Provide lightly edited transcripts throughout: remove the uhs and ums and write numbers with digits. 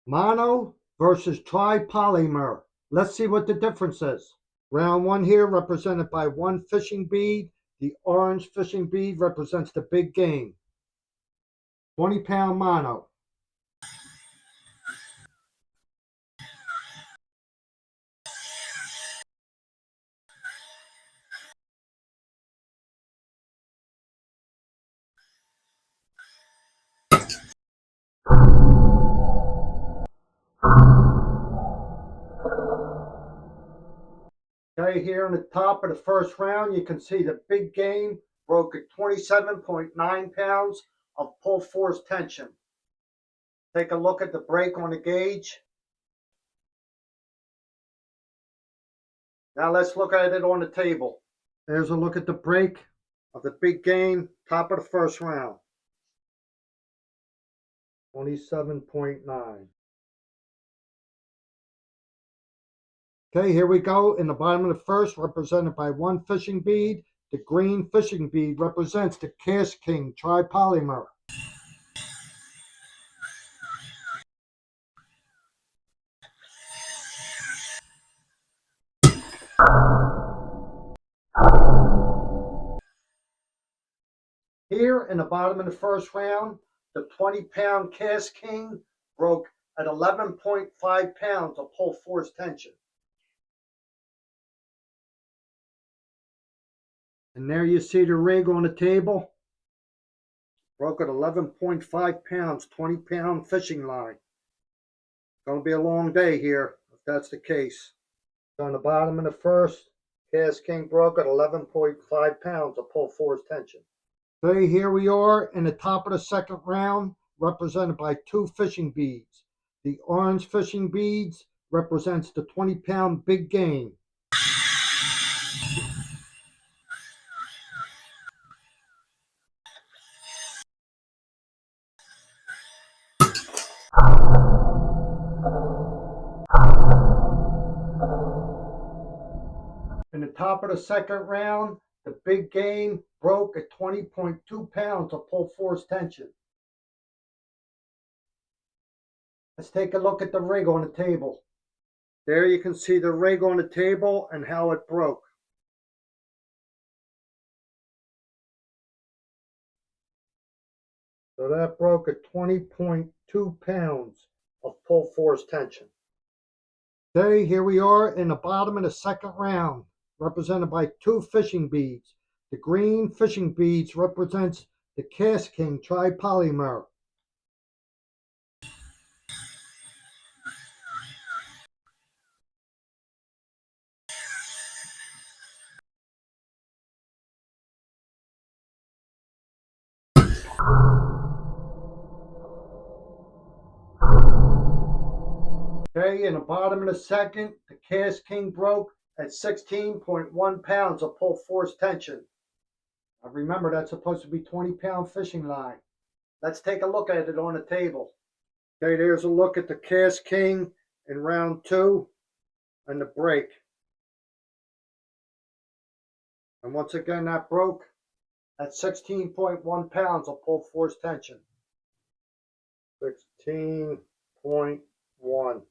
Mono versus tri-polymer. Let's see what the difference is. Round one here represented by one fishing bead. The orange fishing bead represents the big game. 20-pound mono. Okay, here in the top of the first round, you can see the big game broke at 27.9 pounds of pull force tension. Take a look at the break on the gauge. Now let's look at it on the table. There's a look at the break of the big game, top of the first round. 27.9. Okay, here we go. In the bottom of the first, represented by one fishing bead. The green fishing bead represents the Kastking Tripolymer. Here in the bottom of the first round, the 20-pound Kastking broke at 11.5 pounds of pull force tension. And there you see the rig on the table. Broke at 11.5 pounds, 20-pound fishing line. It's going to be a long day here if that's the case. So on the bottom of the first, Kastking broke at 11.5 pounds of pull force tension. Okay, here we are in the top of the second round, represented by two fishing beads. The orange fishing beads represents the 20-pound big game. In the top of the second round, the big game broke at 20.2 pounds of pull force tension. Let's take a look at the rig on the table. There you can see the rig on the table and how it broke. So that broke at 20.2 pounds of pull force tension. Okay, here we are in the bottom of the second round, represented by two fishing beads. The green fishing beads represents the Kastking Tripolymer. Okay, in the bottom of the second, the Kastking broke at 16.1 pounds of pull force tension. Now remember, that's supposed to be 20-pound fishing line. Let's take a look at it on the table. Okay, there's a look at the Kastking in round two and the break. And once again, that broke at 16.1 pounds of pull force tension. 16.1 for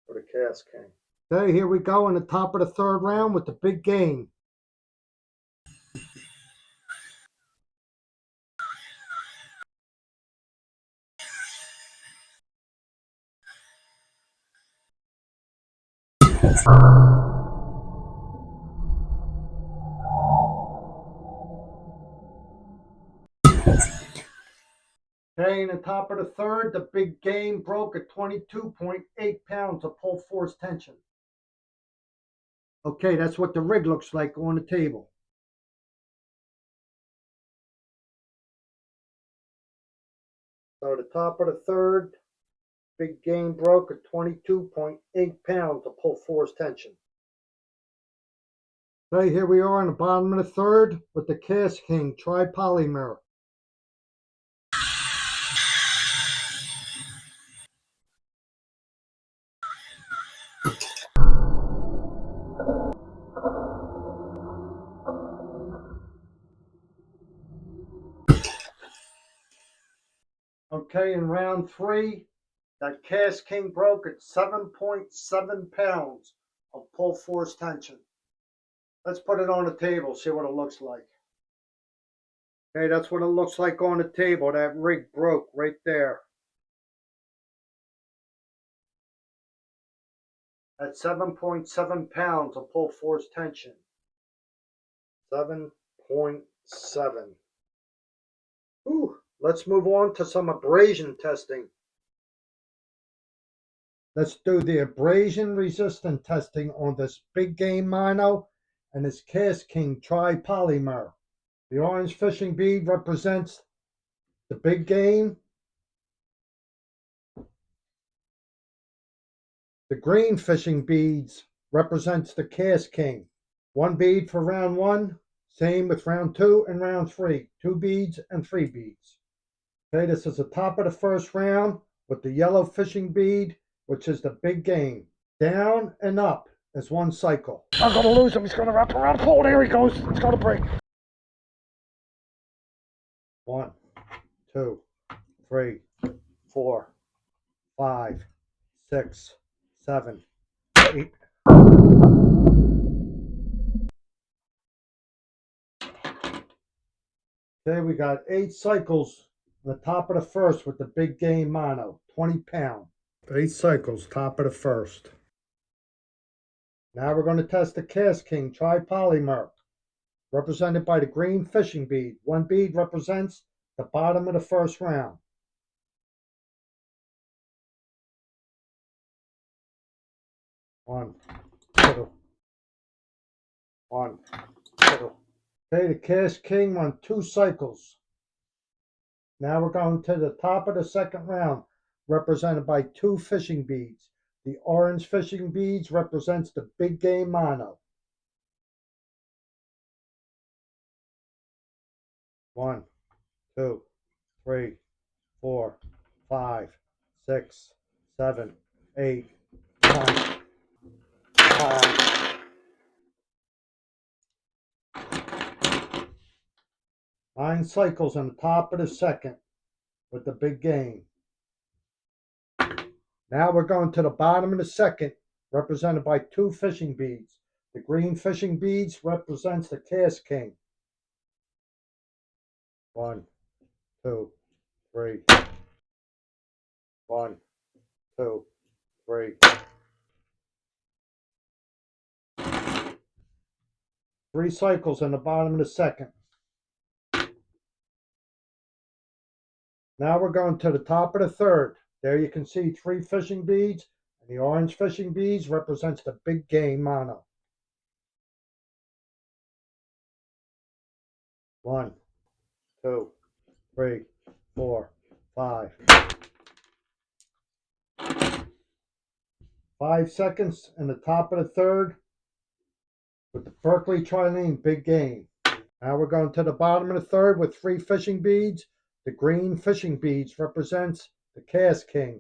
the Kastking. Okay, here we go in the top of the third round with the big game. Okay, in the top of the third, the big game broke at 22.8 pounds of pull force tension. Okay, that's what the rig looks like on the table. So the top of the third, big game broke at 22.8 pounds of pull force tension. Okay, here we are on the bottom of the third with the Kastking Tripolymer. Okay, in round three, That Kastking broke at 7.7 pounds of pull force tension. Let's put it on the table, see what it looks like. Okay, that's what it looks like on the table. That rig broke right there. At 7.7 pounds of pull force tension. 7.7. Ooh, let's move on to some abrasion testing. Let's do the abrasion resistant testing on this big game mono and this Kastking Tripolymer. The orange fishing bead represents the big game. The green fishing beads represents the Kastking. One bead for round one, same with round two and round three. 2 beads and 3 beads. Okay, this is the top of the first round with the yellow fishing bead, which is the big game. Down and up is 1 cycle. I'm going to lose him. He's going to wrap around the pole. There he goes. It's going to break. 1, 2, 3, 4, 5, 6, 7, 8. Okay, we got 8 cycles on the top of the first with the big game mono, 20 pound. 8 cycles, top of the first. Now we're going to test the Kastking Tripolymer, represented by the green fishing bead. 1 bead represents the bottom of the first round. 1, 2, 1, 2. Okay, the Kastking run 2 cycles. Now we're going to the top of the second round, represented by 2 fishing beads. The orange fishing beads represents the big game mono. 1, 2, 3, 4, 5, 6, 7, 8, 9. 9 cycles on the top of the second with the big game. Now we're going to the bottom of the second, represented by 2 fishing beads. The green fishing beads represents the Kastking. 1, 2, 3. 1, 2, 3. 3 cycles on the bottom of the second. Now we're going to the top of the third. There you can see 3 fishing beads, and the orange fishing beads represents the big game mono. 1, 2, 3, 4, 5. 5 seconds in the top of the third with the Berkley Trilene big game. Now we're going to the bottom of the third with 3 fishing beads. The green fishing beads represents the Kastking.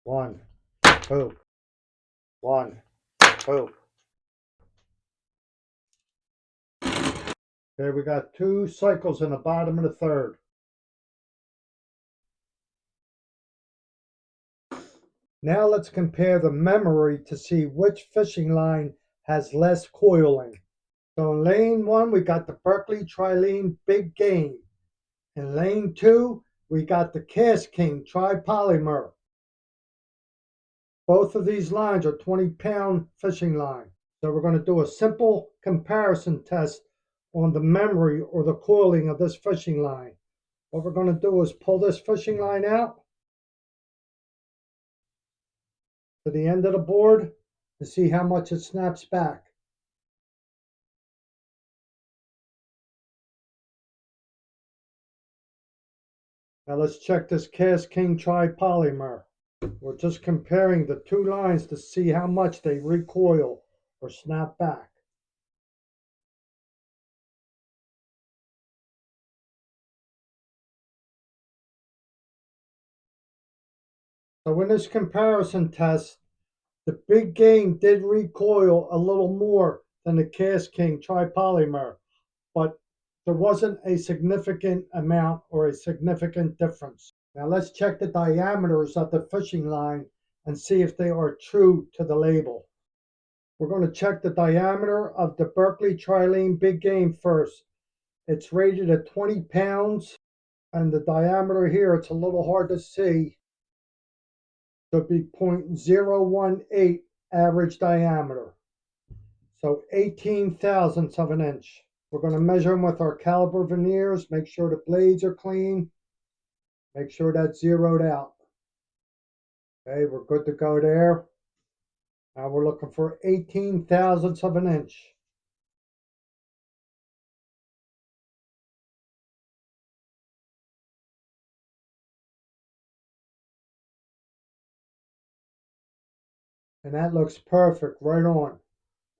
1, 2, 1, 2. Okay, we got 2 cycles in the bottom of the third. Now let's compare the memory to see which fishing line has less coiling. So in lane 1, we got the Berkley Trilene big game. In lane 2, we got the Kastking Tripolymer. Both of these lines are 20-pound fishing line. So we're going to do a simple comparison test on the memory or the coiling of this fishing line. What we're going to do is pull this fishing line out to the end of the board to see how much it snaps back. Now let's check this Kastking Tripolymer. We're just comparing the 2 lines to see how much they recoil or snap back. So in this comparison test, the big game did recoil a little more than the Kastking Tripolymer, but there wasn't a significant amount or a significant difference. Now let's check the diameters of the fishing line and see if they are true to the label. We're going to check the diameter of the Berkley Trilene Big Game first. It's rated at 20 pounds, and the diameter here, it's a little hard to see, should be 0.018 average diameter. So 18 thousandths of an inch. We're going to measure them with our caliper verniers, make sure the blades are clean, make sure that's zeroed out. Okay, we're good to go there. Now we're looking for 18 thousandths of an inch. And that looks perfect, right on.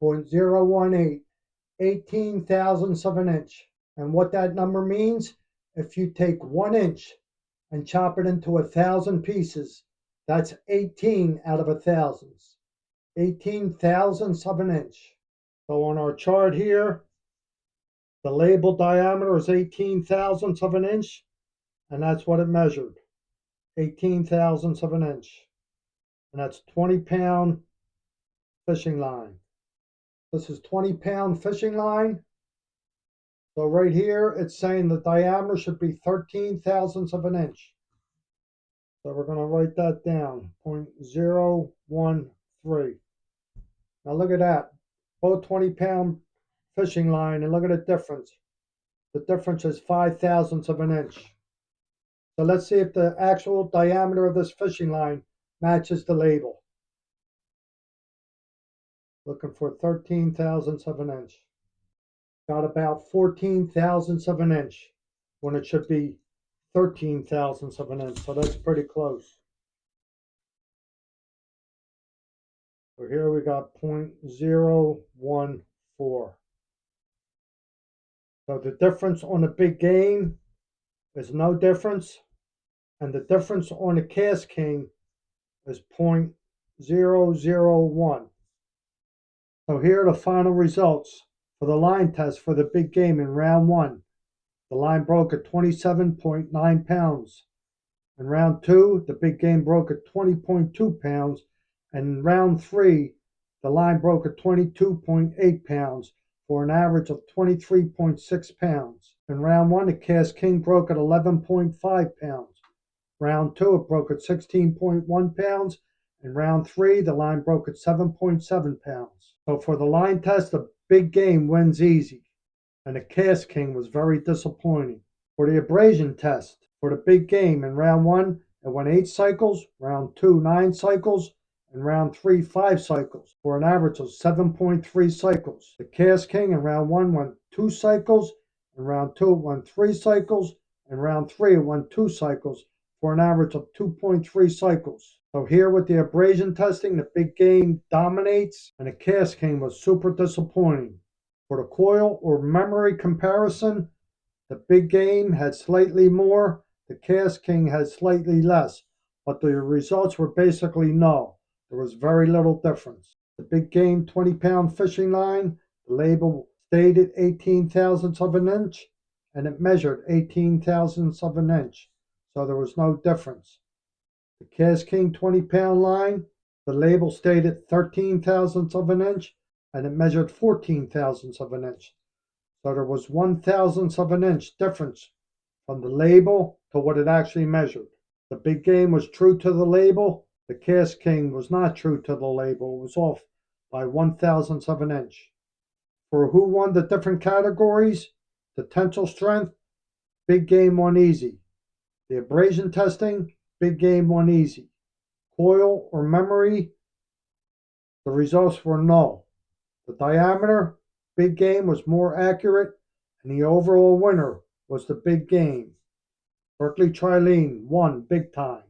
0.018, 18 thousandths of an inch. And what that number means, if you take 1 inch and chop it into 1,000 pieces, that's 18 out of 1,000. 18 thousandths of an inch. So on our chart here, the label diameter is 18 thousandths of an inch, and that's what it measured. 18 thousandths of an inch. And that's 20-pound fishing line. This is 20-pound fishing line. So right here, it's saying the diameter should be 13 thousandths of an inch. So we're going to write that down, 0.013. Now look at that, both 20-pound fishing line, and look at the difference. The difference is 5 thousandths of an inch. So let's see if the actual diameter of this fishing line matches the label. Looking for 13 thousandths of an inch. Got about 14 thousandths of an inch when it should be 13 thousandths of an inch, so that's pretty close. So here we got 0.014. So the difference on the big game is no difference, and the difference on the Kastking is 0.001. So here are the final results for the line test for the big game in round 1. The line broke at 27.9 pounds. In round 2, the big game broke at 20.2 pounds. And in round 3, the line broke at 22.8 pounds for an average of 23.6 pounds. In round 1, the Kastking broke at 11.5 pounds. Round 2, it broke at 16.1 pounds. In round 3, the line broke at 7.7 pounds. So for the line test, the big game wins easy, and the Kastking was very disappointing. For the abrasion test, for the big game in round 1, it went 8 cycles, round 2, 9 cycles, and round 3, 5 cycles, for an average of 7.3 cycles. The Kastking in round 1 went 2 cycles, in round 2 it went 3 cycles, and round 3 it went 2 cycles, for an average of 2.3 cycles. So here with the abrasion testing, the big game dominates, and the Kastking was super disappointing. For the coil or memory comparison, the big game had slightly more, the Kastking had slightly less, but the results were basically null. There was very little difference. The big game 20-pound fishing line, the label stated 18 thousandths of an inch, and it measured 18 thousandths of an inch, so there was no difference. The Kastking 20-pound line, the label stated 13 thousandths of an inch, and it measured 14 thousandths of an inch. So there was 1 thousandth of an inch difference from the label to what it actually measured. The big game was true to the label. The Kastking was not true to the label. It was off by 1 thousandth of an inch. For who won the different categories, the tensile strength, big game won easy. The abrasion testing, big game won easy. Coil or memory, the results were null. The diameter, big game was more accurate, and the overall winner was the big game. Berkley Trilene won big time.